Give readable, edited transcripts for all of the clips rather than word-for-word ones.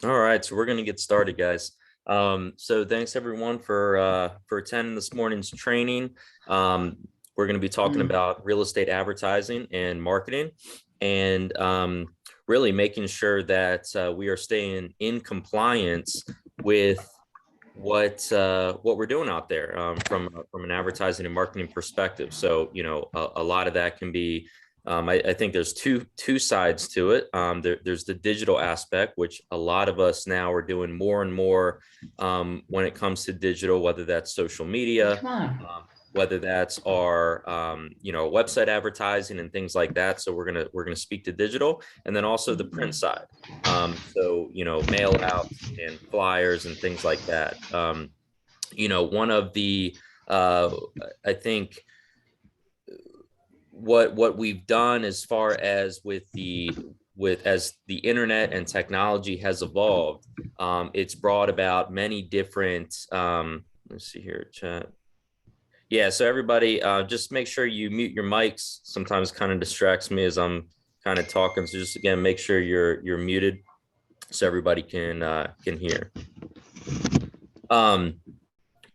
All right, so we're going to get started, guys. So thanks everyone for attending this morning's training. We're going to be talking about real estate advertising and marketing, and really making sure that we are staying in compliance with what we're doing out there from an advertising and marketing perspective. So a lot of that can be I think there's two sides to it. There's the digital aspect, which a lot of us now are doing more and more when it comes to digital, whether that's social media, Come on. whether that's our website advertising and things like that. So we're gonna speak to digital, and then also the print side. So mail outs and flyers and things like that. One of the I think what we've done as far as as the internet and technology has evolved, it's brought about many different let's see here, chat. Yeah, so everybody, just make sure you mute your mics. Sometimes kind of distracts me as I'm kind of talking. So just again, make sure you're muted so everybody can hear.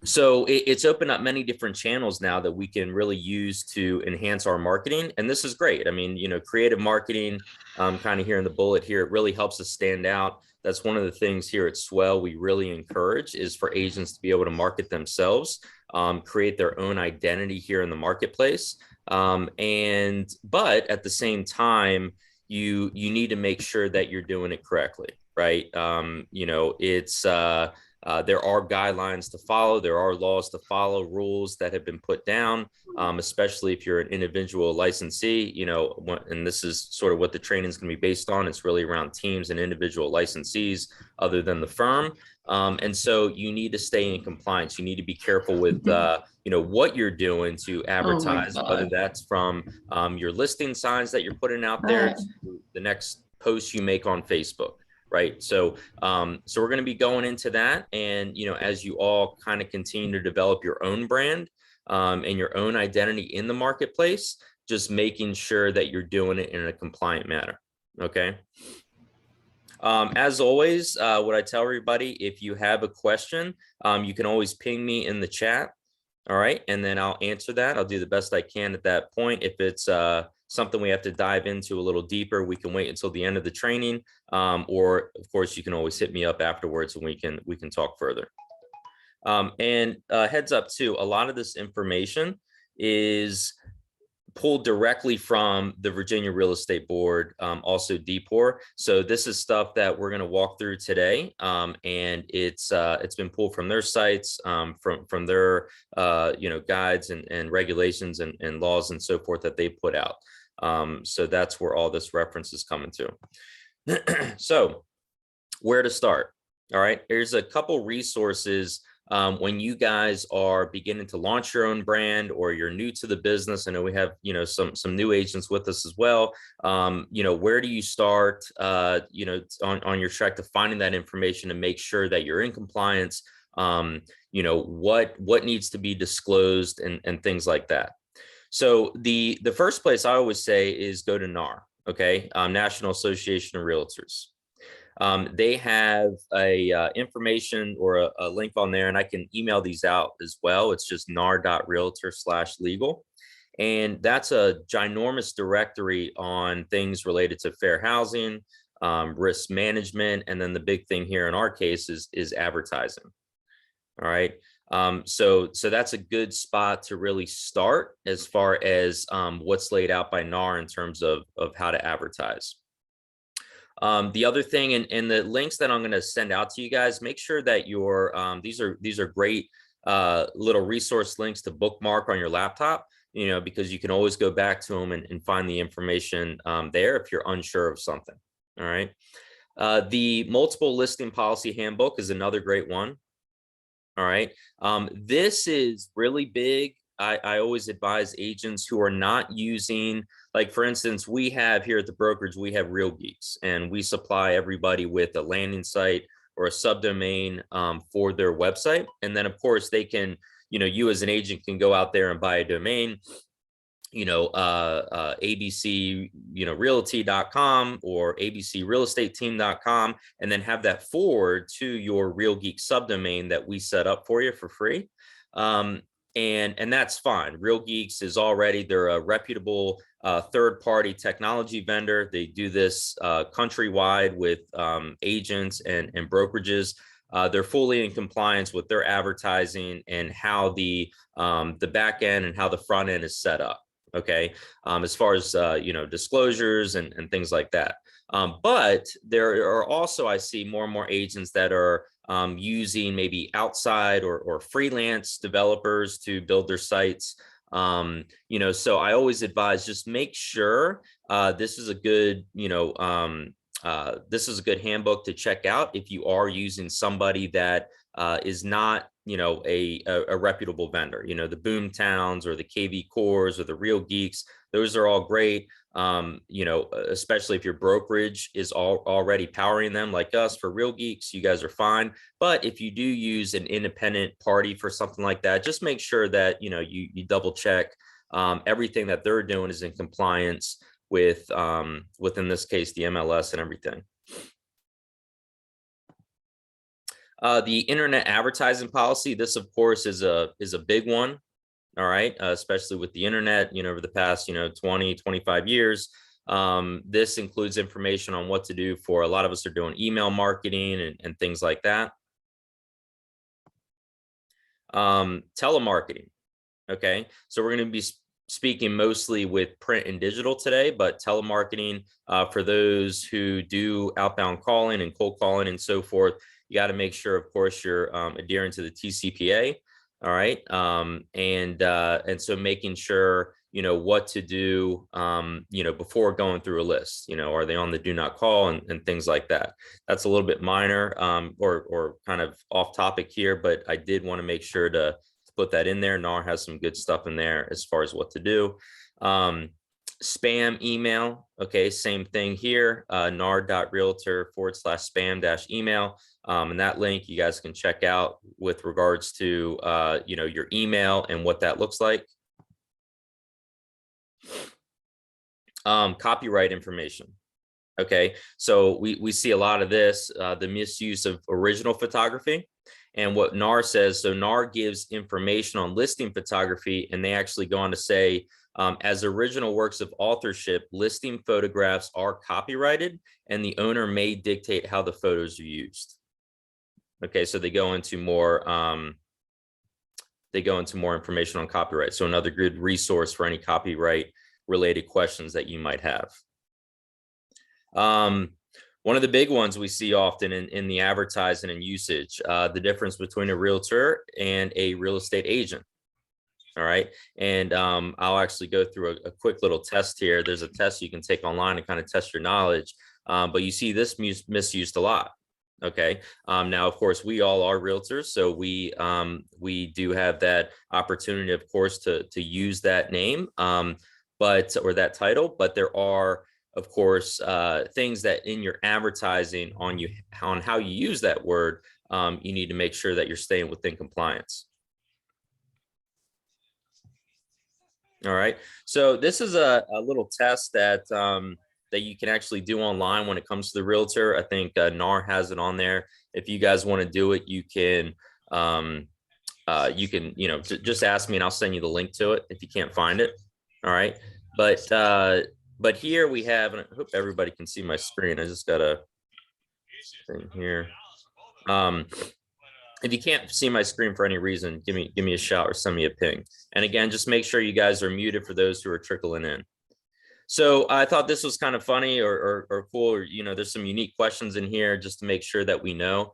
So it's opened up many different channels now that we can really use to enhance our marketing. And this is great. I mean, creative marketing, kind of here in the bullet here, it really helps us stand out. That's one of the things here at Swell we really encourage is for agents to be able to market themselves, create their own identity here in the marketplace. But at the same time, you need to make sure that you're doing it correctly, right? There are guidelines to follow. There are laws to follow, rules that have been put down, especially if you're an individual licensee, and this is sort of what the training is going to be based on. It's really around teams and individual licensees other than the firm. And so you need to stay in compliance. You need to be careful with, what you're doing to advertise, whether that's from your listing signs that you're putting out there to the next post you make on Facebook. Right. So we're going to be going into that. And, as you all kind of continue to develop your own brand and your own identity in the marketplace, just making sure that you're doing it in a compliant manner. Okay. As always, what I tell everybody, if you have a question, you can always ping me in the chat. All right. And then I'll answer that. I'll do the best I can at that point. If it's something we have to dive into a little deeper, we can wait until the end of the training. Or of course, you can always hit me up afterwards and we can talk further. And heads up too, a lot of this information is pulled directly from the Virginia Real Estate Board, also DPOR. So this is stuff that we're going to walk through today, and it's been pulled from their sites, from their guides and regulations and laws and so forth that they put out. So that's where all this reference is coming to. So where to start? All right, here's a couple resources. When you guys are beginning to launch your own brand or you're new to the business, I know we have, some new agents with us as well. Where do you start, on your track to finding that information and make sure that you're in compliance? What needs to be disclosed and things like that. So the first place I always say is go to NAR, okay, National Association of Realtors. They have a information or a link on there, and I can email these out as well. It's just nar.realtor/legal. And that's a ginormous directory on things related to fair housing, risk management, and then the big thing here in our case is advertising. All right. So that's a good spot to really start as far as what's laid out by NAR in terms of how to advertise. The other thing, and the links that I'm going to send out to you guys, make sure that these are great little resource links to bookmark on your laptop, because you can always go back to them and find the information there if you're unsure of something. All right. The multiple listing policy handbook is another great one. All right. This is really big. I always advise agents who are not using, like, for instance, we have here at the brokerage, we have Real Geeks, and we supply everybody with a landing site or a subdomain for their website. And then, of course, they can, you as an agent can go out there and buy a domain ABC, realty.com or abcrealestateteam.com, and then have that forward to your Real Geek subdomain that we set up for you for free. And that's fine. Real Geeks is already, they're a reputable third-party technology vendor. They do this countrywide with agents and brokerages. They're fully in compliance with their advertising and how the back end and how the front end is set up. Okay, as far as disclosures and things like that. But there are also, I see more and more agents that are using maybe outside or freelance developers to build their sites. So I always advise, just make sure this is a good, this is a good handbook to check out if you are using somebody that is not, a reputable vendor. The Boomtowns or the KV Cores or the Real Geeks. Those are all great. Especially if your brokerage is already powering them like us. For Real Geeks, you guys are fine. But if you do use an independent party for something like that, just make sure that, you double check everything that they're doing is in compliance with, in this case, the MLS and everything. The internet advertising policy, this of course is a big one. All right, especially with the internet, over the past, 20, 25 years. This includes information on what to do for, a lot of us are doing email marketing and things like that. Telemarketing. Okay, so we're going to be speaking mostly with print and digital today, but telemarketing, for those who do outbound calling and cold calling and so forth, you got to make sure, of course, you're adhering to the TCPA. All right. And so making sure, what to do, before going through a list, are they on the do not call and things like that. That's a little bit minor, or kind of off topic here, but I did want to make sure to put that in there. NAR has some good stuff in there as far as what to do. Spam email. Okay. Same thing here, nar.realtor/spam-email. And that link you guys can check out with regards to, your email and what that looks like. Copyright information. Okay, so we see a lot of this, the misuse of original photography. And what NAR says, so NAR gives information on listing photography, and they actually go on to say, as original works of authorship, listing photographs are copyrighted, and the owner may dictate how the photos are used. Okay, so they go into more information on copyright. So another good resource for any copyright related questions that you might have. One of the big ones we see often in the advertising and usage, the difference between a realtor and a real estate agent. All right, and I'll actually go through a quick little test here. There's a test you can take online to kind of test your knowledge, but you see this misused a lot. Okay. Now, of course, we all are realtors, so we do have that opportunity, of course, to use that name, or that title. But there are, of course, things that in your advertising on how you use that word, you need to make sure that you're staying within compliance. All right. So this is a little test that that you can actually do online when it comes to the realtor. I think NAR has it on there. If you guys want to do it, you can just ask me and I'll send you the link to it if you can't find it. All right. But here we have, and I hope everybody can see my screen. I just got a thing here. If you can't see my screen for any reason, give me a shout or send me a ping. And again, just make sure you guys are muted for those who are trickling in. So I thought this was kind of funny or cool, or, there's some unique questions in here just to make sure that we know.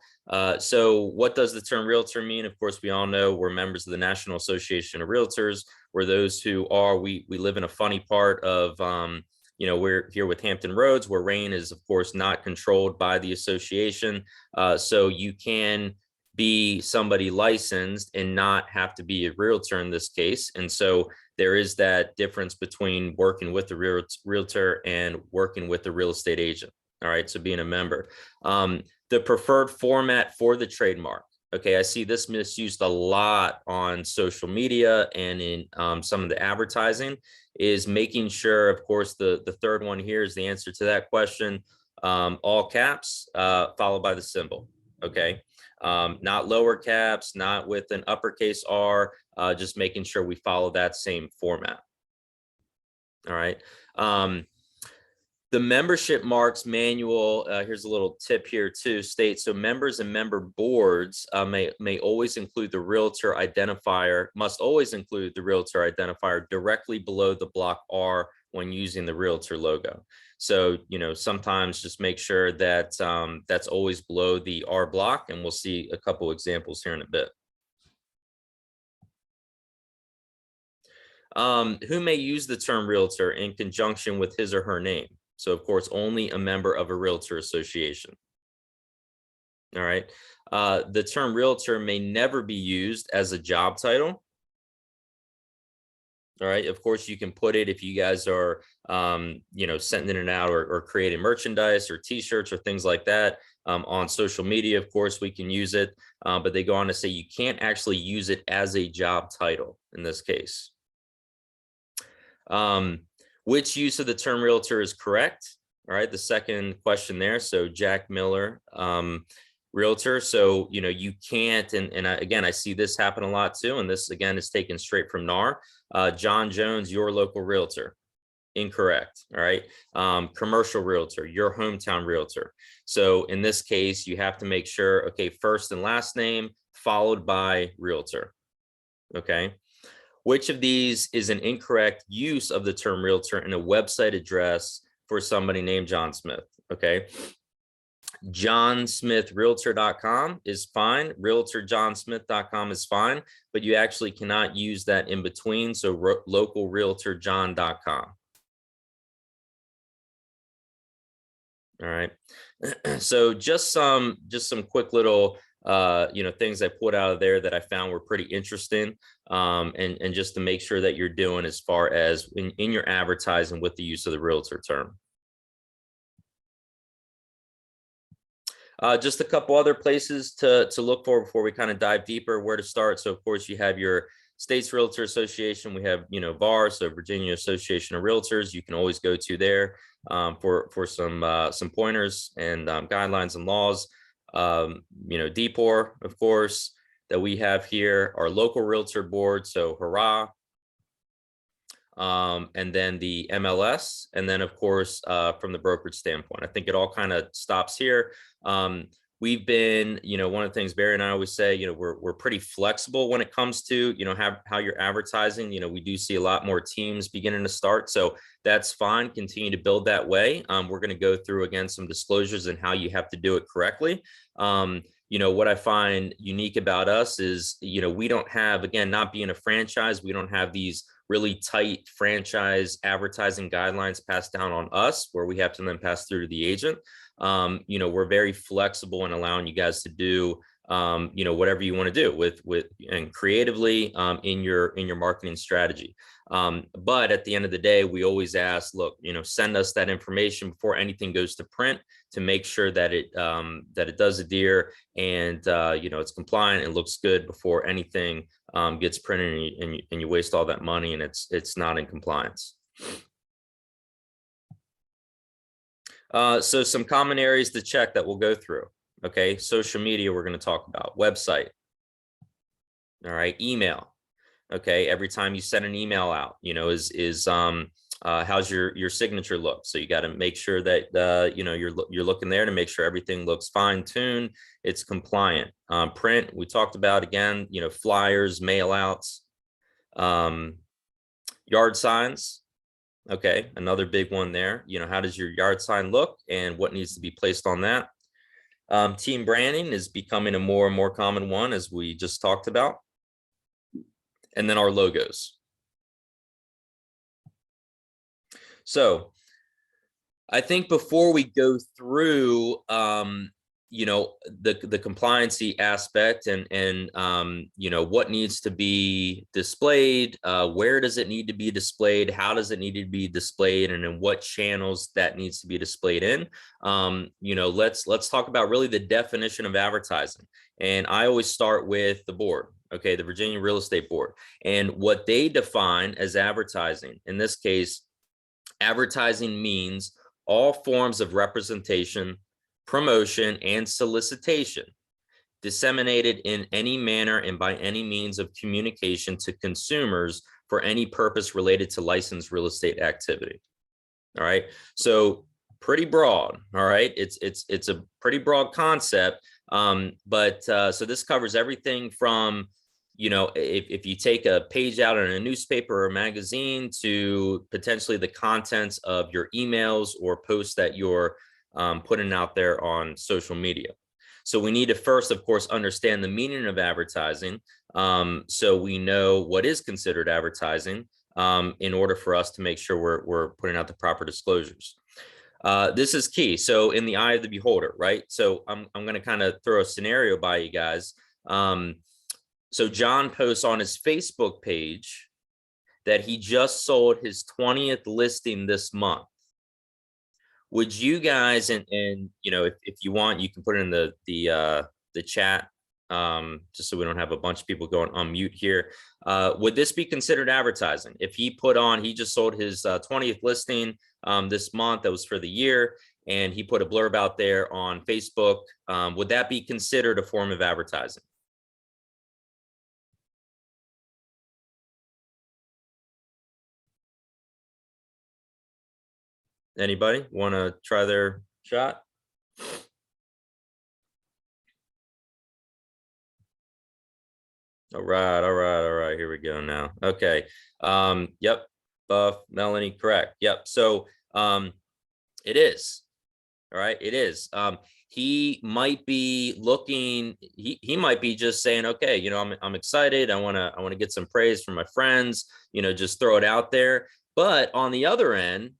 So what does the term realtor mean? Of course, we all know we're members of the National Association of Realtors. We're those who are, we live in a funny part of, we're here with Hampton Roads, where rain is, of course, not controlled by the association. So you can be somebody licensed and not have to be a realtor in this case. And so there is that difference between working with the realtor and working with the real estate agent. All right, so being a member. The preferred format for the trademark. Okay, I see this misused a lot on social media and in some of the advertising, is making sure, of course, the third one here is the answer to that question, all caps followed by the symbol. Okay, not lower caps, not with an uppercase R, just making sure we follow that same format. All right. The membership marks manual, here's a little tip here too, states so members and member boards may always include the realtor identifier, must always include the realtor identifier directly below the block R when using the realtor logo. So, sometimes just make sure that that's always below the R block, and we'll see a couple examples here in a bit. Who may use the term realtor in conjunction with his or her name? So, of course, only a member of a realtor association. All right. The term realtor may never be used as a job title. All right. Of course, you can put it if you guys are, sending it out or creating merchandise or T-shirts or things like that on social media. Of course, we can use it, but they go on to say you can't actually use it as a job title in this case. Which use of the term realtor is correct? All right, the second question there. So Jack Miller, realtor. So, you can't, and again, I see this happen a lot too. And this again is taken straight from NAR. John Jones, your local realtor. Incorrect. All right. Commercial realtor, your hometown realtor. So in this case, you have to make sure, okay, first and last name followed by realtor. Okay. Which of these is an incorrect use of the term realtor in a website address for somebody named John Smith? Okay. johnsmithrealtor.com is fine. realtorjohnsmith.com is fine, but you actually cannot use that in between. So localrealtorjohn.com. All right. So just some quick little things I put out of there that I found were pretty interesting, and just to make sure that you're doing as far as in your advertising with the use of the realtor term. Just a couple other places to look for before we kind of dive deeper, where to start. So of course you have your States Realtor Association. We have, VAR, so Virginia Association of Realtors. You can always go to there for some pointers and guidelines and laws. DPOR, of course, that we have here, our local realtor board. So hurrah. And then the MLS, and then of course, from the brokerage standpoint, I think it all kind of stops here. We've been, one of the things Barry and I always say, we're pretty flexible when it comes to, how you're advertising. We do see a lot more teams beginning to start. So that's fine. Continue to build that way. We're going to go through again some disclosures and how you have to do it correctly. What I find unique about us is, we don't have, again, not being a franchise, we don't have these really tight franchise advertising guidelines passed down on us where we have to then pass through to the agent. We're very flexible in allowing you guys to do, whatever you want to do with and creatively in your marketing strategy. But at the end of the day, we always ask, look, send us that information before anything goes to print to make sure that it does adhere and it's compliant and looks good before anything gets printed and you waste all that money and it's not in compliance. So some common areas to check that we'll go through. Okay, social media we're going to talk about, website. All right, email. Okay, every time you send an email out, how's your signature look? So you got to make sure that you're looking there to make sure everything looks fine-tuned, it's compliant. Print, we talked about again, flyers, mail outs, yard signs. Okay, another big one there. How does your yard sign look and what needs to be placed on that? Team branding is becoming a more and more common one, as we just talked about. And then our logos. So I think before we go through you know, the compliancy aspect and you know, what needs to be displayed, where does it need to be displayed, how does it need to be displayed, and in what channels that needs to be displayed in. You know, let's talk about really the definition of advertising. And I always start with the board, okay, the Virginia Real Estate Board, and what they define as advertising. In this case, advertising means all forms of representation, promotion, and solicitation disseminated in any manner and by any means of communication to consumers for any purpose related to licensed real estate activity. All right. So pretty broad. All right. It's a pretty broad concept. So this covers everything from, you know, if you take a page out in a newspaper or magazine to potentially the contents of your emails or posts that you're putting out there on social media. So we need to first, of course, understand the meaning of advertising, so we know what is considered advertising, in order for us to make sure we're putting out the proper disclosures. This is key. So in the eye of the beholder, right? So I'm going to kind of throw a scenario by you guys. So John posts on his Facebook page that he just sold his 20th listing this month. Would you guys, and you know, if you want, you can put it in the chat, just so we don't have a bunch of people going on mute here. Would this be considered advertising? If he put on, he just sold his 20th listing this month, that was for the year, and he put a blurb out there on Facebook, would that be considered a form of advertising? Anybody want to try their shot? All right. Here we go now. Okay. Yep. Buff, Melanie, correct. Yep. So it is. All right. It is. He might be looking, he might be just saying, okay, you know, I'm excited. I want to get some praise from my friends, you know, just throw it out there. But on the other end,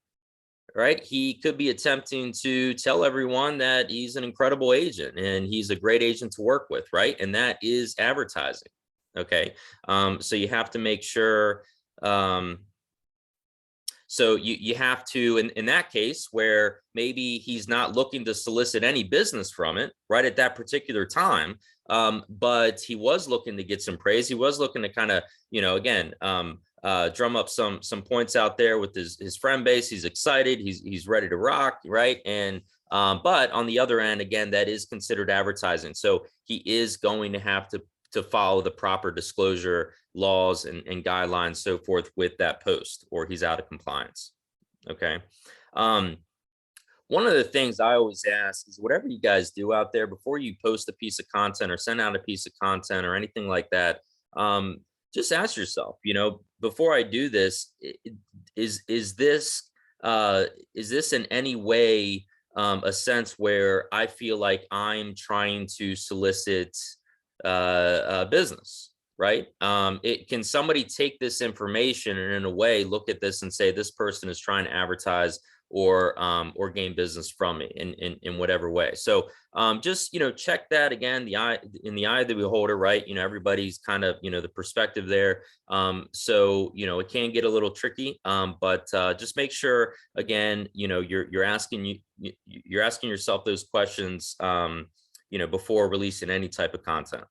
right, he could be attempting to tell everyone that he's an incredible agent and he's a great agent to work with, right? And that is advertising. Okay. So you have to make sure, so you have to, in that case, where maybe he's not looking to solicit any business from it right at that particular time, but he was looking to get some praise. He was looking to kind of, you know, again, drum up some points out there with his friend base. He's excited. He's ready to rock, right? And but on the other end, again, that is considered advertising. So he is going to have to follow the proper disclosure laws and guidelines, so forth, with that post, or he's out of compliance. Okay. One of the things I always ask is, whatever you guys do out there, before you post a piece of content or send out a piece of content or anything like that, just ask yourself, you know, before I do this, is this in any way a sense where I feel like I'm trying to solicit business, right? Can somebody take this information and in a way look at this and say, this person is trying to advertise or gain business from me in whatever way. So just, you know, check that again, in the eye of the beholder, right? You know, everybody's kind of, you know, the perspective there. So, you know, it can get a little tricky, but just make sure, again, you know, you're asking yourself those questions, you know, before releasing any type of content.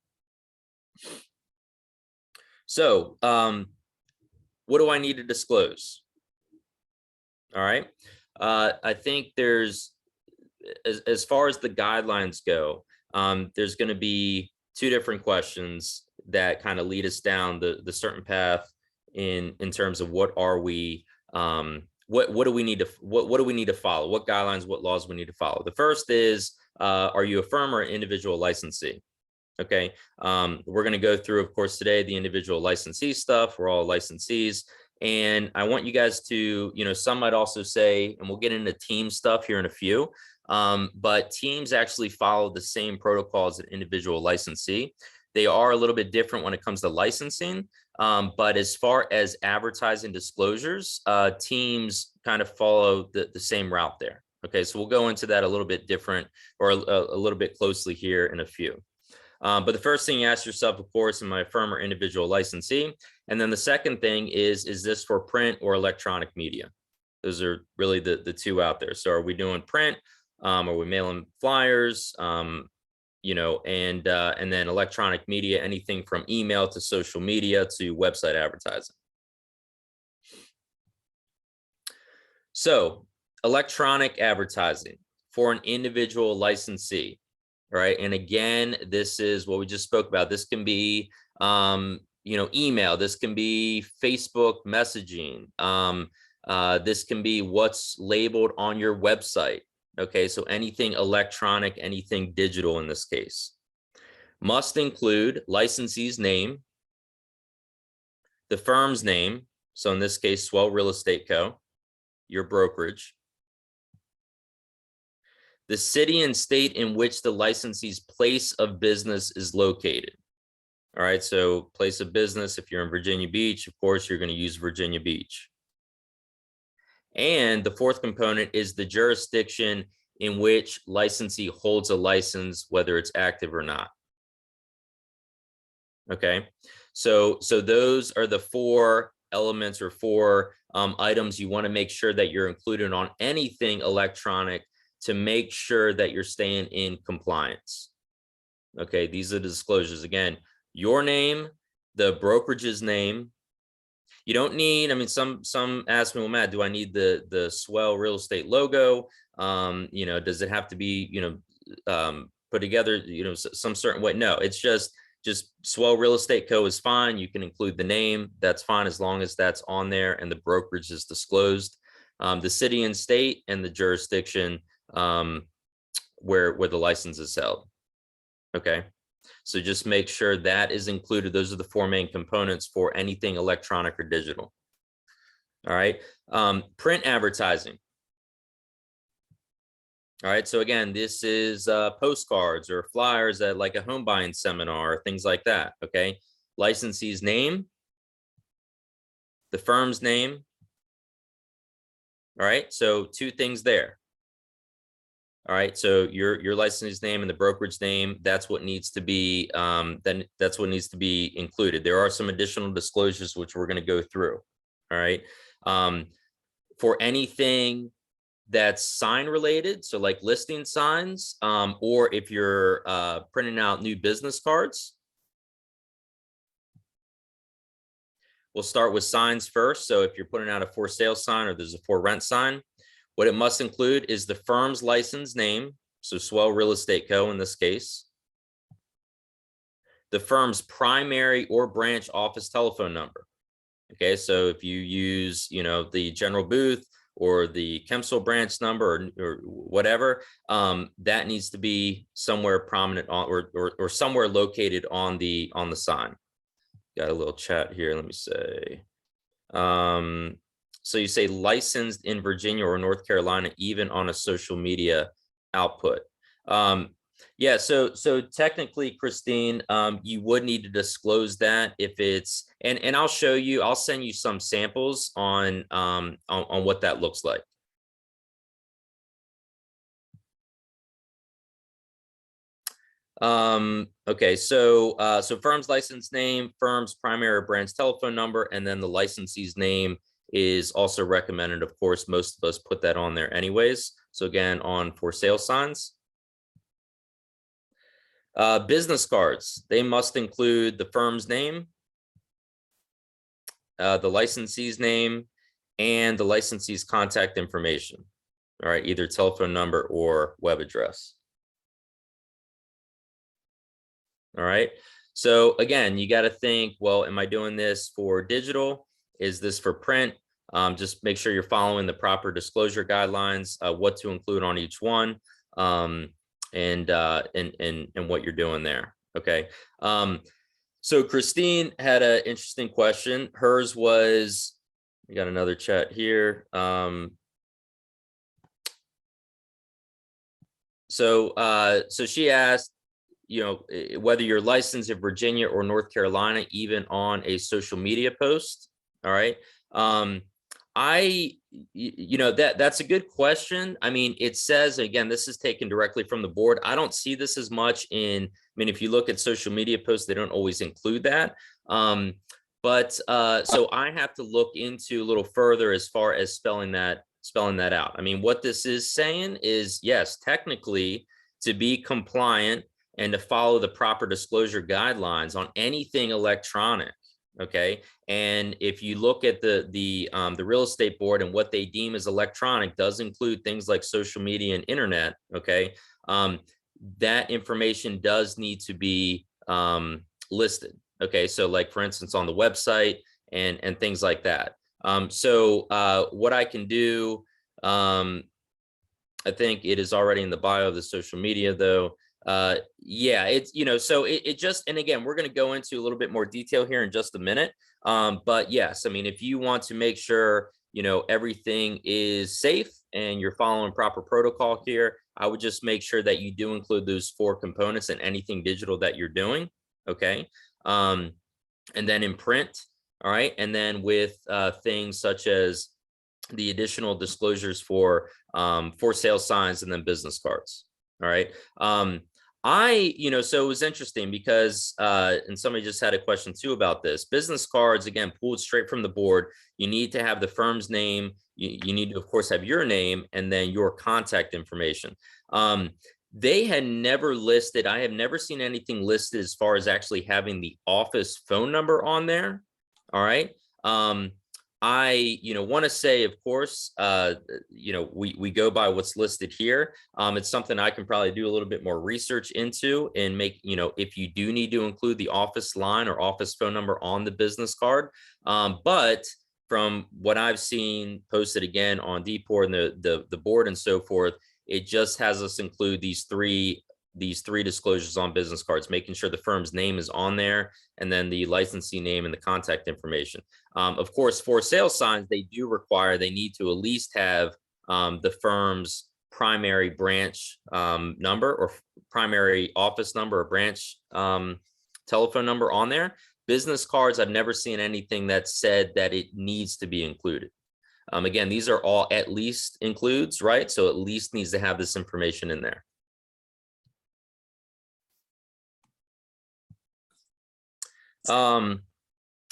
So what do I need to disclose? All right. I think there's, as far as the guidelines go, there's going to be two different questions that kind of lead us down the certain path in terms of what are we, what do we need to, what do we need to follow? What guidelines, what laws we need to follow? The first is, are you a firm or individual licensee? Okay. We're going to go through, of course, today, the individual licensee stuff. We're all licensees. And I want you guys to, you know, some might also say, and we'll get into team stuff here in a few, but teams actually follow the same protocol as an individual licensee. They are a little bit different when it comes to licensing. But as far as advertising disclosures, teams kind of follow the same route there. Okay, so we'll go into that a little bit different or a little bit closely here in a few. But the first thing you ask yourself, of course, am I a firm or individual licensee? And then the second thing is this for print or electronic media? Those are really the two out there. So are we doing print? Are we mailing flyers? You know, and then electronic media, anything from email to social media to website advertising. So electronic advertising for an individual licensee, right? And again, this is what we just spoke about. This can be, you know, email. This can be Facebook messaging. This can be what's labeled on your website. Okay, so anything electronic, anything digital in this case. Must include licensee's name, the firm's name. So in this case, Swell Real Estate Co., your brokerage, the city and state in which the licensee's place of business is located. All right, so place of business, if you're in Virginia Beach, of course, you're going to use Virginia Beach. And the fourth component is the jurisdiction in which licensee holds a license, whether it's active or not. Okay, so those are the four elements or four items you want to make sure that you're included on anything electronic to make sure that you're staying in compliance. Okay, these are the disclosures. Again, your name, the brokerage's name. You don't need, I mean, some ask me, well, Matt, do I need the Swell Real Estate logo? You know, does it have to be, you know, put together, you know, some certain way? No, it's just Swell Real Estate Co. is fine. You can include the name. That's fine as long as that's on there and the brokerage is disclosed. The city and state and the jurisdiction where the license is held. Okay, so just make sure that is included. Those are the four main components for anything electronic or digital. All right, print advertising. All right, so again, this is postcards or flyers at like a home buying seminar, things like that. Okay, licensee's name, the firm's name. All right, so two things there. All right, so your licensee's name and the brokerage name, that's what needs to be then that's what needs to be included. There are some additional disclosures which we're going to go through. All right, for anything that's sign related, so like listing signs, or if you're printing out new business cards. We'll start with signs first. So if you're putting out a for sale sign or there's a for rent sign, what it must include is the firm's license name, so Swell Real Estate Co. in this case, the firm's primary or branch office telephone number. Okay, so if you use, you know, the general booth or the Kempsville branch number or whatever, that needs to be somewhere prominent on or somewhere located on the sign. Got a little chat here. Let me say. So you say licensed in Virginia or North Carolina, even on a social media output. Yeah, so technically, Christine, you would need to disclose that if it's, and I'll show you, I'll send you some samples on what that looks like. Okay, so firm's license name, firm's primary or branch telephone number, and then the licensee's name is also recommended. Of course, most of us put that on there anyways. So again, on for sale signs. Business cards, they must include the firm's name, the licensee's name, and the licensee's contact information. All right, either telephone number or web address. All right, so again, you got to think, well, am I doing this for digital? Is this for print? Just make sure you're following the proper disclosure guidelines, what to include on each one, and what you're doing there. Okay. So Christine had an interesting question. Hers was, we got another chat here. So she asked, you know, whether you're licensed in Virginia or North Carolina, even on a social media post. All right. That's a good question. I mean, it says, again, this is taken directly from the board. I don't see this as much I mean, if you look at social media posts, they don't always include that. So I have to look into a little further as far as spelling that out. I mean, what this is saying is, yes, technically, to be compliant and to follow the proper disclosure guidelines on anything electronic. Okay. And if you look at the real estate board, and what they deem as electronic does include things like social media and internet. Okay. That information does need to be listed. Okay. So like, for instance, on the website and things like that. What I can do, I think it is already in the bio of the social media though. Yeah, it's, so it just, and again, we're going to go into a little bit more detail here in just a minute. But yes, I mean, if you want to make sure, everything is safe and you're following proper protocol here, I would just make sure that you do include those 4 components in anything digital that you're doing. Okay. And then in print. All right. And then with things such as the additional disclosures for sale signs and then business cards. All right. So it was interesting because, and somebody just had a question too about this. Business cards, again, pulled straight from the board. You need to have the firm's name. You need to, of course, have your name and then your contact information. They had never listed, I have never seen anything listed as far as actually having the office phone number on there. All right. I want to say, of course, we go by what's listed here. It's something I can probably do a little bit more research into and make, if you do need to include the office line or office phone number on the business card. But from what I've seen posted again on DPOR and the board and so forth, it just has us include these three disclosures on business cards, making sure the firm's name is on there, and then the licensee name and the contact information. Of course, for sale signs, they need to at least have the firm's primary branch number or primary office number or branch telephone number on there. Business cards, I've never seen anything that said that it needs to be included. Again, these are all at least includes, right? So at least needs to have this information in there.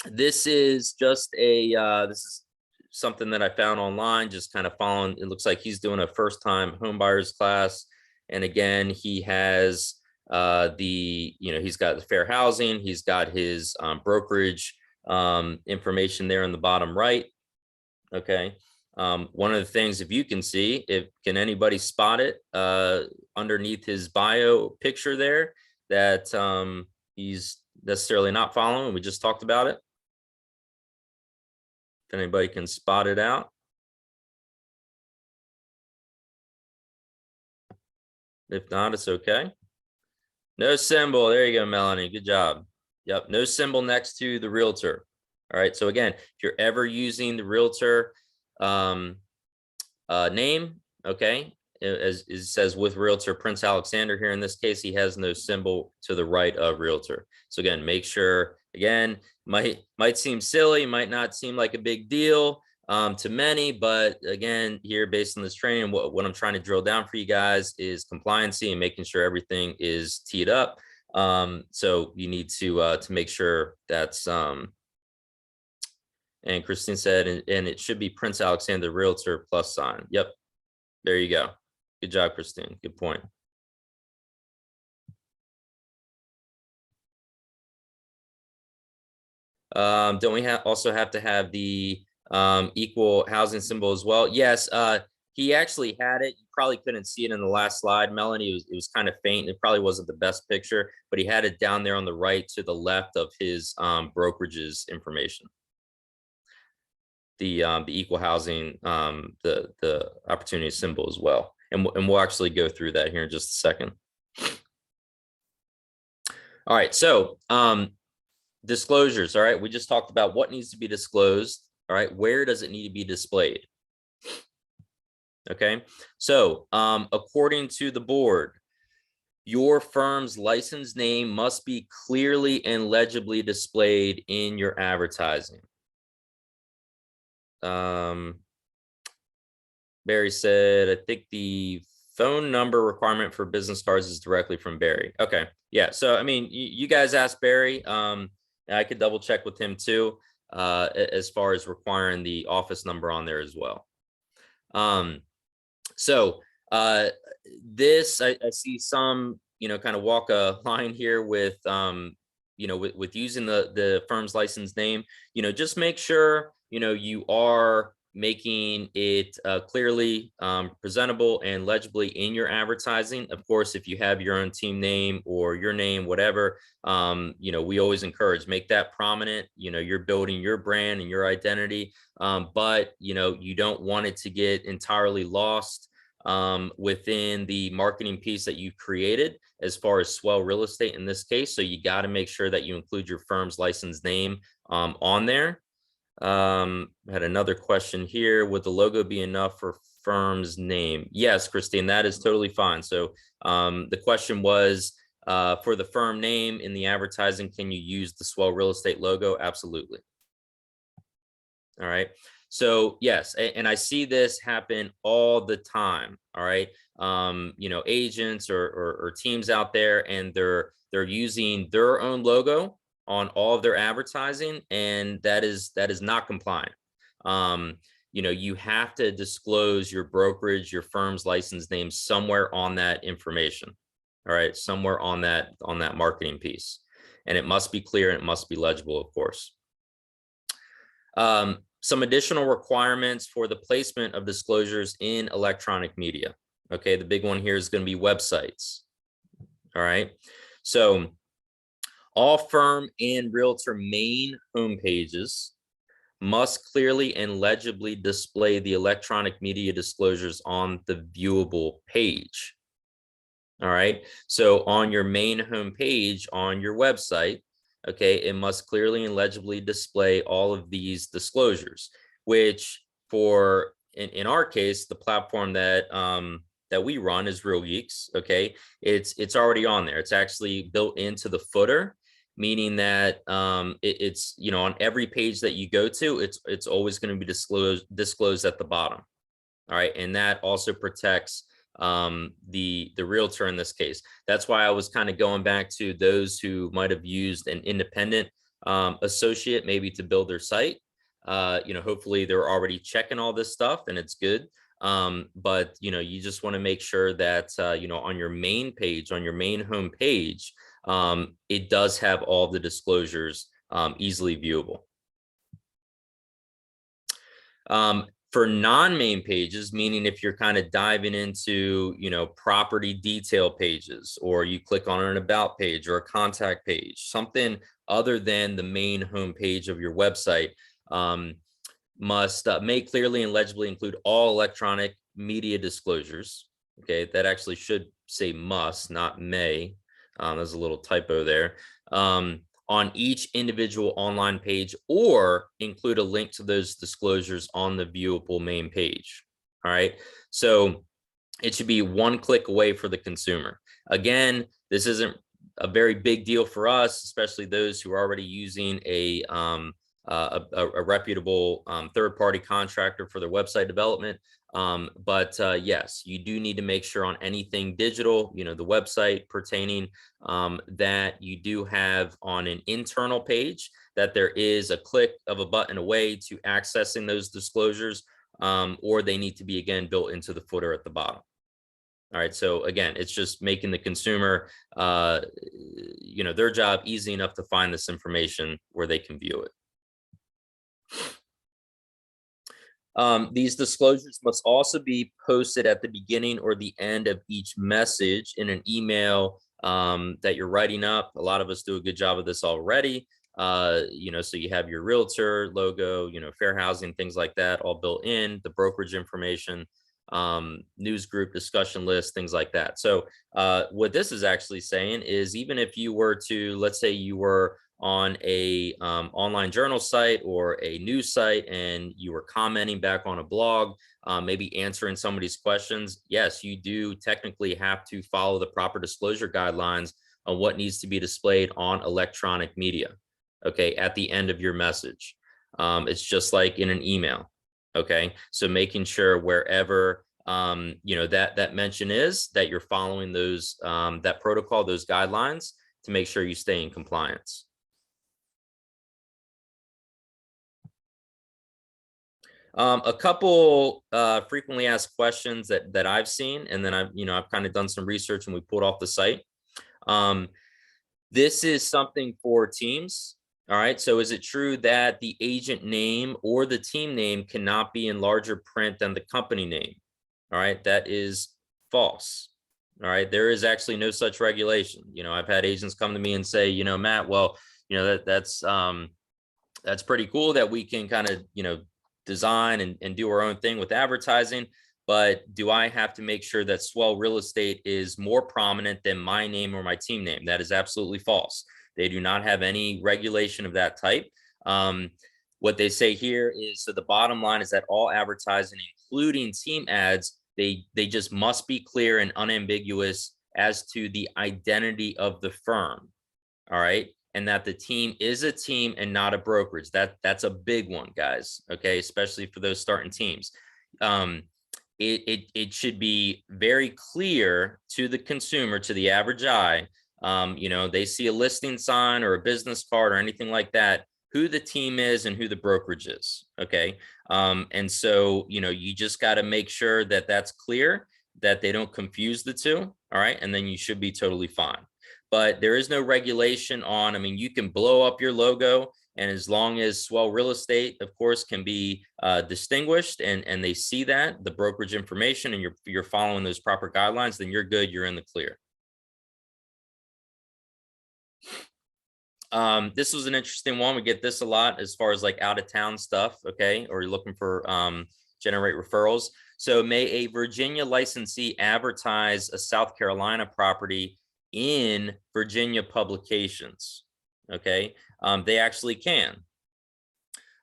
This is just this is something that I found online, just kind of following. It looks like he's doing a first time home buyers class. And again, he has he's got the fair housing. He's got his brokerage information there in the bottom right. Okay. One of the things, if you can see, can anybody spot it underneath his bio picture there, that he's necessarily not following? We just talked about it. If anybody can spot it out. If not, it's okay. No symbol. There you go, Melanie. Good job. Yep. No symbol next to the realtor. All right. So again, if you're ever using the realtor name, okay, as it says with realtor Prince Alexander here, in this case, he has no symbol to the right of realtor. So again, make sure, again, might seem silly, might not seem like a big deal to many, but again, here based on this training, what I'm trying to drill down for you guys is compliancy and making sure everything is teed up. So you need to make sure that's and Christine said, and it should be Prince Alexander Realtor plus sign. Yep. There you go. Good job, Christine. Good point. Don't we also have to have the equal housing symbol as well? Yes. He actually had it. You probably couldn't see it in the last slide, Melanie. It was kind of faint. It probably wasn't the best picture, but he had it down there on the right to the left of his brokerage's information. The equal housing, the opportunity symbol as well. And we'll actually go through that here in just a second. All right. So disclosures. All right. We just talked about what needs to be disclosed. All right. Where does it need to be displayed? Okay. So according to the board, your firm's license name must be clearly and legibly displayed in your advertising. Barry said, I think the phone number requirement for business cards is directly from Barry. Okay. Yeah. So, I mean, you guys asked Barry. I could double check with him too, as far as requiring the office number on there as well. So this, I see some, kind of walk a line here with, with using the firm's license name, just make sure, you are making it clearly presentable and legibly in your advertising. Of course, if you have your own team name or your name, whatever, we always encourage, make that prominent. You're building your brand and your identity, but you don't want it to get entirely lost within the marketing piece that you've created as far as Swell Real Estate in this case. So you got to make sure that you include your firm's license name on there. I had another question here. Would the logo be enough for firm's name? Yes, Christine, that is totally fine. So the question was, for the firm name in the advertising, can you use the Swell Real Estate logo? Absolutely. All right. So yes, and I see this happen all the time. All right. Agents or teams out there, and they're using their own logo on all of their advertising, and that is not compliant. You have to disclose your brokerage, your firm's license name somewhere on that information. All right, somewhere on that marketing piece, and it must be clear and it must be legible, of course. Some additional requirements for the placement of disclosures in electronic media. Okay, the big one here is going to be websites. All right, so all firm and realtor main homepages must clearly and legibly display the electronic media disclosures on the viewable page. All right, so on your main homepage on your website, okay, it must clearly and legibly display all of these disclosures, which for in our case, the platform that that we run is Real Geeks. Okay, it's already on there. It's actually built into the footer, meaning that it's on every page that you go to, it's always going to be disclosed at the bottom. All right, and that also protects the realtor in this case. That's why I was kind of going back to those who might have used an independent associate maybe to build their site. Hopefully they're already checking all this stuff and it's good. But you just want to make sure that on your main page, on your main home page, it does have all the disclosures easily viewable. For non-main pages, meaning if you're kind of diving into, property detail pages, or you click on an about page or a contact page, something other than the main home page of your website, must make clearly and legibly include all electronic media disclosures. Okay, that actually should say must, not may. There's a little typo there. On each individual online page, or include a link to those disclosures on the viewable main page. All right, so it should be one click away for the consumer. Again, this isn't a very big deal for us, especially those who are already using a reputable third-party contractor for their website development. But yes, you do need to make sure on anything digital, the website pertaining, that you do have on an internal page that there is a click of a button away to accessing those disclosures, or they need to be again built into the footer at the bottom. All right, so again, it's just making the consumer, their job easy enough to find this information where they can view it. These disclosures must also be posted at the beginning or the end of each message in an email that you're writing up. A lot of us do a good job of this already. So you have your realtor logo, fair housing, things like that, all built in, the brokerage information, news group discussion list, things like that. So what this is actually saying is, even if you were to, let's say you were on a online journal site or a news site, and you were commenting back on a blog, maybe answering somebody's questions, yes, you do technically have to follow the proper disclosure guidelines on what needs to be displayed on electronic media, okay, at the end of your message. It's just like in an email. Okay, so making sure wherever you know that mention is, that you're following those that protocol, those guidelines, to make sure you stay in compliance. A couple frequently asked questions that I've seen, and then I've kind of done some research and we pulled off the site. This is something for teams. All right. So is it true that the agent name or the team name cannot be in larger print than the company name? All right. That is false. All right. There is actually no such regulation. I've had agents come to me and say, Matt, well, that's pretty cool that we can kind of, design and do our own thing with advertising. But do I have to make sure that Swell Real Estate is more prominent than my name or my team name? That is absolutely false. They do not have any regulation of that type. What they say here is, so the bottom line is that all advertising, including team ads, they just must be clear and unambiguous as to the identity of the firm. All right. And that the team is a team and not a brokerage. That's a big one, guys. Okay. Especially for those starting teams. It should be very clear to the consumer, to the average eye. They see a listing sign or a business card or anything like that, who the team is and who the brokerage is. Okay. And so, you just got to make sure that that's clear, that they don't confuse the two. All right. And then you should be totally fine. But there is no regulation on, you can blow up your logo, and as long as Swell Real Estate, of course, can be distinguished and they see that, the brokerage information, and you're following those proper guidelines, then you're good, you're in the clear. This was an interesting one. We get this a lot as far as like out of town stuff, okay, or you're looking for generate referrals. So may a Virginia licensee advertise a South Carolina property in Virginia publications? Okay, they actually can.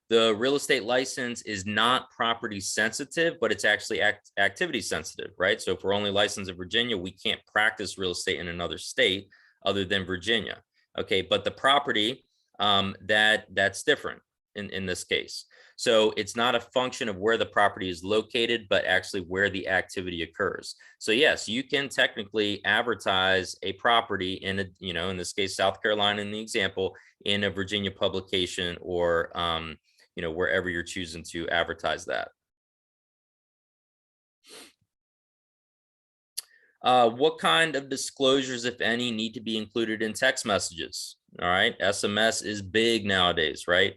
The real estate license is not property sensitive, but it's actually activity sensitive, right? So if we're only licensed in Virginia, we can't practice real estate in another state other than Virginia. Okay, but the property, that's different in this case. So it's not a function of where the property is located, but actually where the activity occurs. So yes, you can technically advertise a property in a, in this case, South Carolina in the example, in a Virginia publication or, wherever you're choosing to advertise that. What kind of disclosures, if any, need to be included in text messages? All right, SMS is big nowadays, right?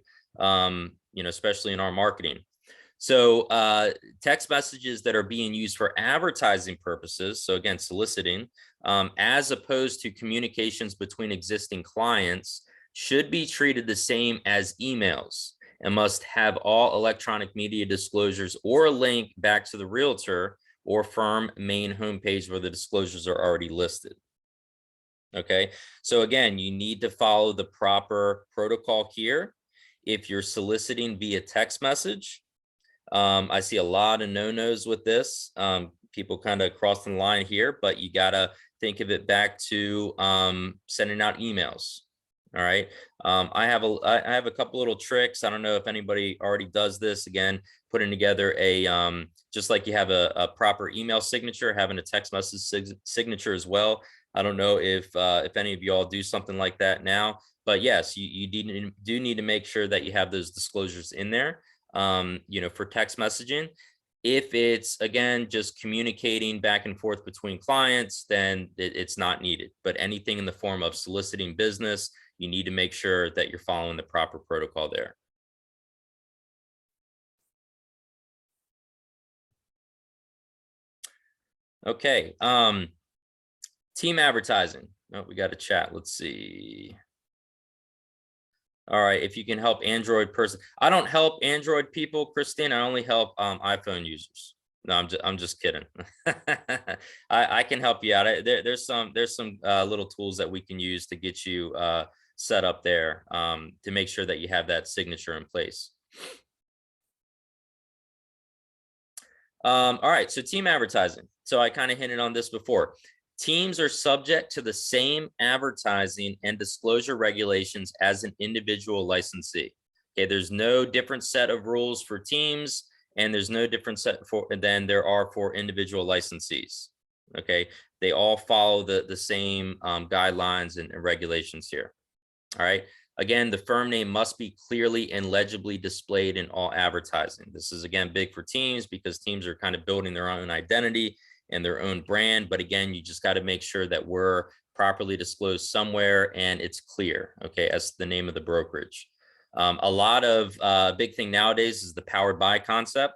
Especially in our marketing. So text messages that are being used for advertising purposes, so again, soliciting, as opposed to communications between existing clients, should be treated the same as emails and must have all electronic media disclosures or a link back to the realtor or firm main homepage where the disclosures are already listed. Okay, so again, you need to follow the proper protocol here. If you're soliciting via text message, I see a lot of no-nos with this. People kind of crossing the line here, but you got to think of it back to sending out emails. All right. I have a couple little tricks. I don't know if anybody already does this. Again, putting together a just like you have a proper email signature, having a text message signature as well. I don't know if any of you all do something like that now, but yes, you do need to make sure that you have those disclosures in there. For text messaging. If it's, again, just communicating back and forth between clients, then it's not needed. But anything in the form of soliciting business, you need to make sure that you're following the proper protocol there. Okay. Team advertising. Oh, we got a chat. Let's see. All right. If you can help Android person. I don't help Android people, Christine. I only help iPhone users. No, I'm just kidding. I can help you out. There's some little tools that we can use to get you set up there to make sure that you have that signature in place. All right. So team advertising. So I kind of hinted on this before. Teams are subject to the same advertising and disclosure regulations as an individual licensee. Okay, there's no different set of rules for teams and there's no difference than there are for individual licensees. Okay, they all follow the same guidelines and regulations here. All right. Again, the firm name must be clearly and legibly displayed in all advertising. This is, again, big for teams because teams are kind of building their own identity and their own brand. But again, you just got to make sure that we're properly disclosed somewhere and it's clear, okay, as the name of the brokerage. A lot of big thing nowadays is the powered by concept.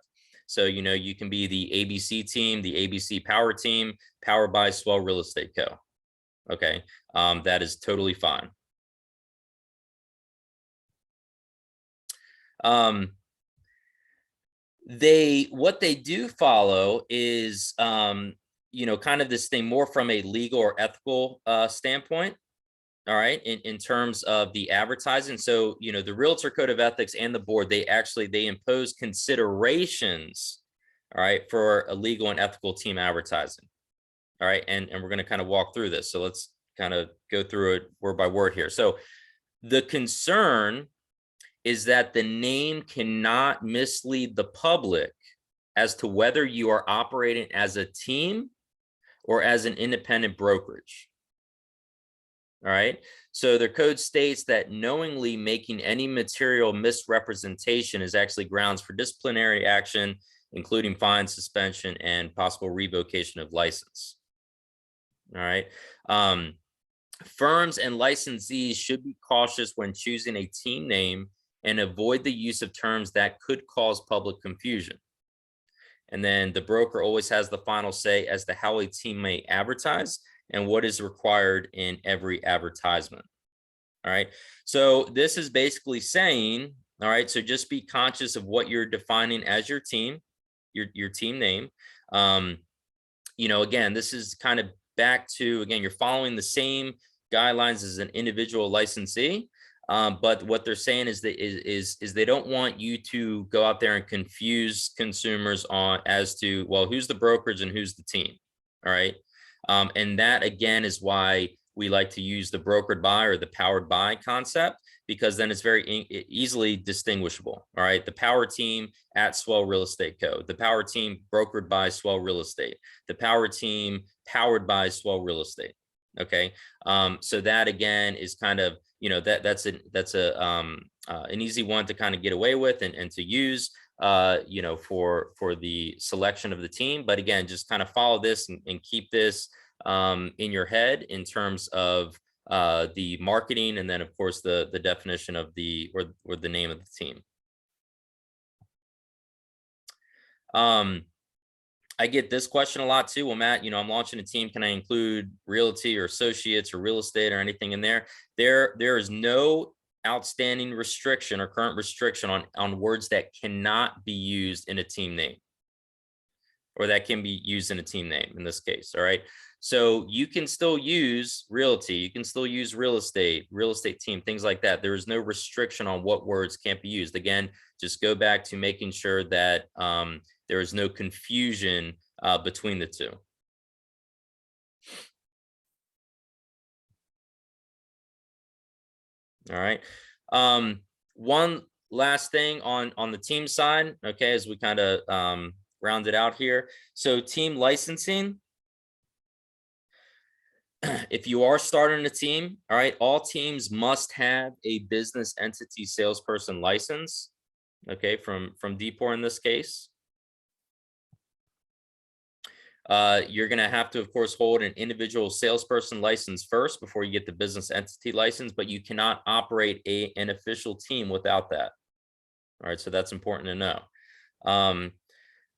So, you know, you can be the ABC team, the ABC Power Team, powered by Swell Real Estate Co. Okay, that is totally fine. What they do follow is, you know, kind of this thing more from a legal or ethical standpoint. All right, in terms of the advertising. So, you know, the Realtor Code of Ethics and the board, they impose considerations, all right, for a legal and ethical team advertising. All right, and we're going to kind of walk through this. So let's kind of go through it word by word here. So the concern is that the name cannot mislead the public as to whether you are operating as a team or as an independent brokerage. All right. So their code states that knowingly making any material misrepresentation is actually grounds for disciplinary action, including fine, suspension, and possible revocation of license. All right. Firms and licensees should be cautious when choosing a team name and avoid the use of terms that could cause public confusion. And then the broker always has the final say as to how a team may advertise and what is required in every advertisement. All right. So this is basically saying, all right, so just be conscious of what you're defining as your team, your team name. You know, again, this is kind of back to, again, you're following the same guidelines as an individual licensee. But what they're saying is that they don't want you to go out there and confuse consumers on as to, well, who's the brokerage and who's the team. All right. And that, again, is why we like to use the brokered by or the powered by concept, because then it's very easily distinguishable. All right. The power team at Swell Real Estate Co. The power team brokered by Swell Real Estate. The power team powered by Swell Real Estate. Okay. So that, again, is kind of, you know, that's an easy one to kind of get away with and to use, you know, for the selection of the team. But again, just kind of follow this and keep this in your head in terms of the marketing, and then of course the definition of the or the name of the team. I get this question a lot too. Well, Matt, you know, I'm launching a team. Can I include realty or associates or real estate or anything in there? There is no outstanding restriction or current restriction on words that cannot be used in a team name, or that can be used in a team name in this case. All right. So you can still use realty, you can still use real estate team, things like that. There is no restriction on what words can't be used. Again, just go back to making sure that there is no confusion between the two. All right. One last thing on the team side, okay, as we kind of round it out here. So team licensing. If you are starting a team, all right, all teams must have a business entity salesperson license, okay, from DPOR in this case. You're going to have to, of course, hold an individual salesperson license first before you get the business entity license, but you cannot operate an official team without that. All right, so that's important to know.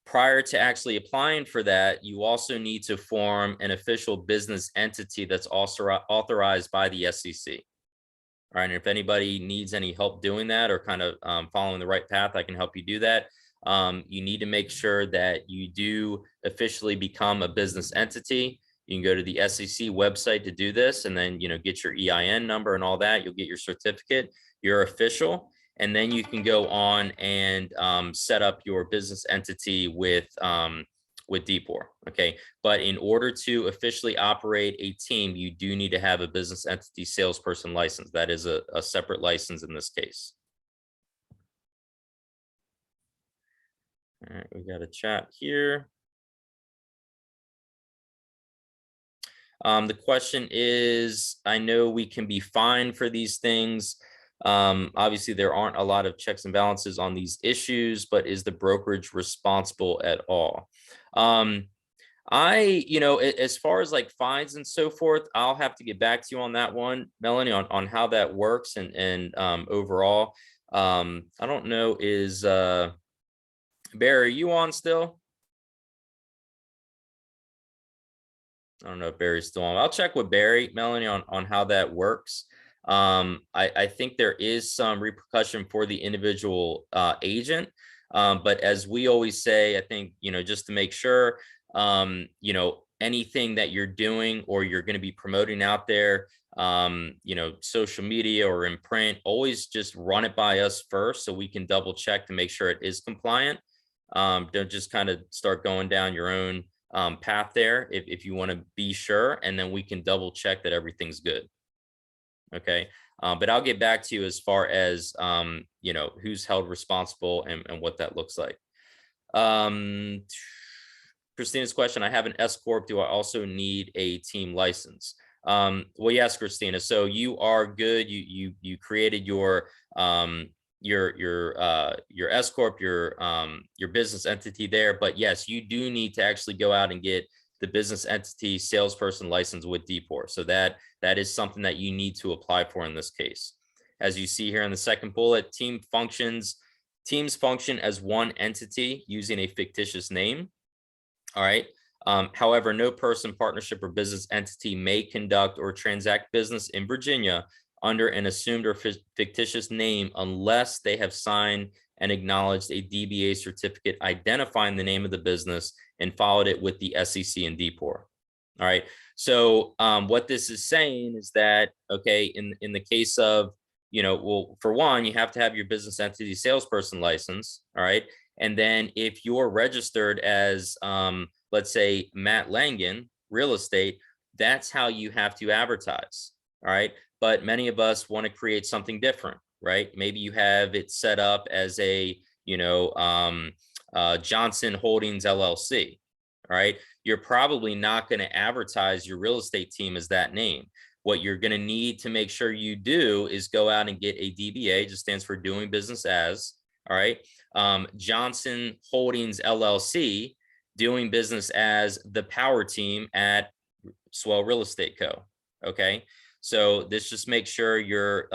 Prior to actually applying for that, you also need to form an official business entity that's also authorized by the SEC. All right, and if anybody needs any help doing that or kind of following the right path, I can help you do that. You need to make sure that you do officially become a business entity. You can go to the SEC website to do this, and then, you know, get your EIN number and all that. You'll get your certificate. You're official. And then you can go on and set up your business entity with DPOR. Okay. But in order to officially operate a team, you do need to have a business entity salesperson license. That is a separate license in this case. All right, we got a chat here. The question is, I know we can be fined for these things. Obviously, there aren't a lot of checks and balances on these issues, but is the brokerage responsible at all? As far as like fines and so forth, I'll have to get back to you on that one, Melanie, on how that works and overall. I don't know, is Barry, are you on still? I don't know if Barry's still on. I'll check with Barry, Melanie, on how that works. I think there is some repercussion for the individual agent. But as we always say, I think, just to make sure, anything that you're doing or you're going to be promoting out there, social media or in print, always just run it by us first so we can double check to make sure it is compliant. Don't just kind of start going down your own path there if you want to be sure, and then we can double check that everything's good. Okay. But I'll get back to you as far as, who's held responsible and what that looks like. Christina's question, I have an S Corp. Do I also need a team license? Well, yes, Christina. So you are good. You created your S Corp, your business entity there. But yes, you do need to actually go out and get the business entity salesperson license with DPOR. So that is something that you need to apply for in this case. As you see here in the second bullet, teams function as one entity using a fictitious name. All right. However, no person, partnership, or business entity may conduct or transact business in Virginia under an assumed or fictitious name unless they have signed and acknowledged a DBA certificate identifying the name of the business and followed it with the SEC and DPOR. All right. So what this is saying is that, okay, in the case of, well, for one, you have to have your business entity salesperson license. All right. And then if you're registered as, let's say, Matt Langen Real Estate, that's how you have to advertise. All right. But many of us want to create something different, right? Maybe you have it set up as a, Johnson Holdings LLC. All right. You're probably not going to advertise your real estate team as that name. What you're going to need to make sure you do is go out and get a DBA, just stands for doing business as. All right. Johnson Holdings LLC, doing business as the power team at Swell Real Estate Co. Okay. So this just makes sure you're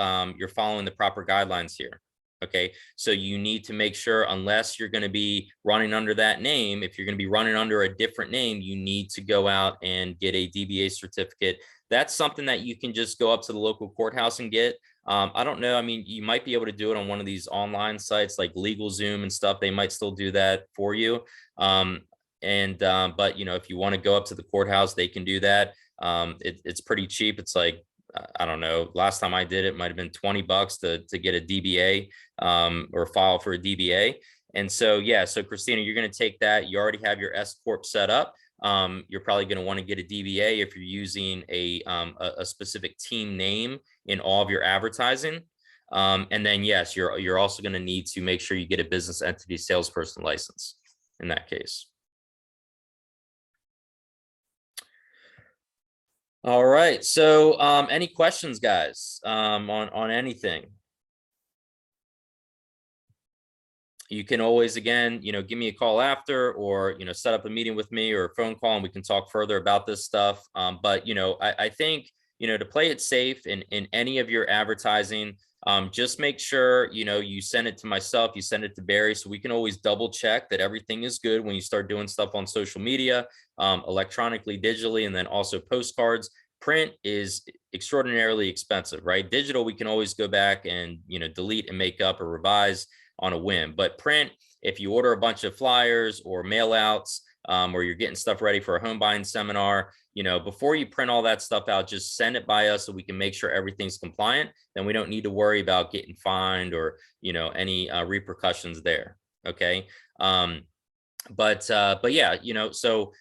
following the proper guidelines here. Okay. So you need to make sure, unless you're going to be running under that name, if you're going to be running under a different name, you need to go out and get a DBA certificate. That's something that you can just go up to the local courthouse and get. I don't know. I mean, you might be able to do it on one of these online sites like LegalZoom and stuff. They might still do that for you. But if you want to go up to the courthouse, they can do that. It's pretty cheap. It's like, I don't know, last time I did it might have been $20 to get a DBA or file for a DBA. And so, yeah, so Christina, you're going to take that. You already have your S Corp set up. You're probably going to want to get a DBA if you're using a specific team name in all of your advertising. And then, yes, you're also going to need to make sure you get a business entity salesperson license in that case. All right. So any questions, guys, on anything? You can always, again, give me a call after, or, set up a meeting with me or a phone call and we can talk further about this stuff. But, I think, to play it safe in any of your advertising, just make sure, you send it to myself, you send it to Barry, so we can always double check that everything is good when you start doing stuff on social media, electronically, digitally, and then also postcards. Print is extraordinarily expensive, right? Digital, we can always go back and, delete and make up or revise on a whim. But print, if you order a bunch of flyers or mail outs, or you're getting stuff ready for a home buying seminar, before you print all that stuff out, just send it by us so we can make sure everything's compliant. Then we don't need to worry about getting fined or, any repercussions there. Okay. But yeah, so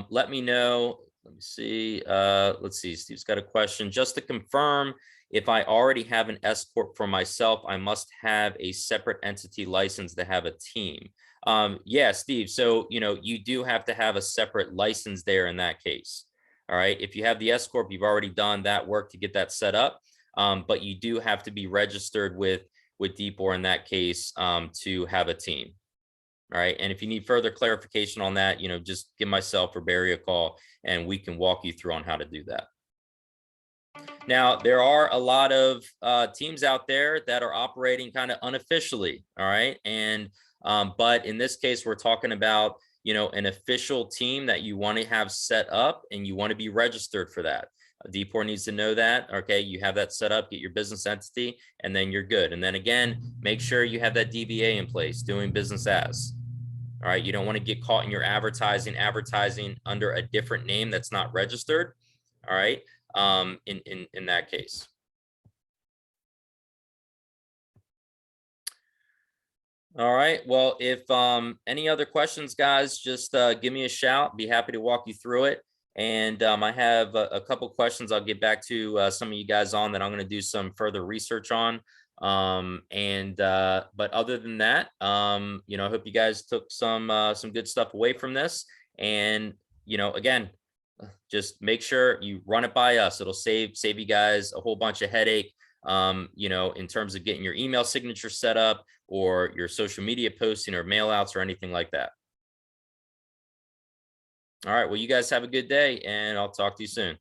let me know. Let me see. Let's see. Steve's got a question. Just to confirm, if I already have an S Corp for myself, I must have a separate entity license to have a team. Yeah, Steve. So, you do have to have a separate license there in that case. All right. If you have the S Corp, you've already done that work to get that set up. But you do have to be registered with DPOR in that case to have a team. All right. And if you need further clarification on that, just give myself or Barry a call and we can walk you through on how to do that. Now, there are a lot of teams out there that are operating kind of unofficially. All right. And but in this case, we're talking about, an official team that you want to have set up and you want to be registered for that. DPOR needs to know that. Okay, you have that set up, get your business entity, and then you're good. And then again, make sure you have that DBA in place, doing business as. All right, you don't want to get caught in your advertising under a different name that's not registered. All right, in that case. All right. Well, if any other questions, guys, just give me a shout. Be happy to walk you through it. And I have a couple questions I'll get back to some of you guys on that I'm going to do some further research on. But other than that, I hope you guys took some good stuff away from this. And, again, just make sure you run it by us. It'll save you guys a whole bunch of headache. In terms of getting your email signature set up or your social media posting or mail outs or anything like that. All right. Well, you guys have a good day and I'll talk to you soon.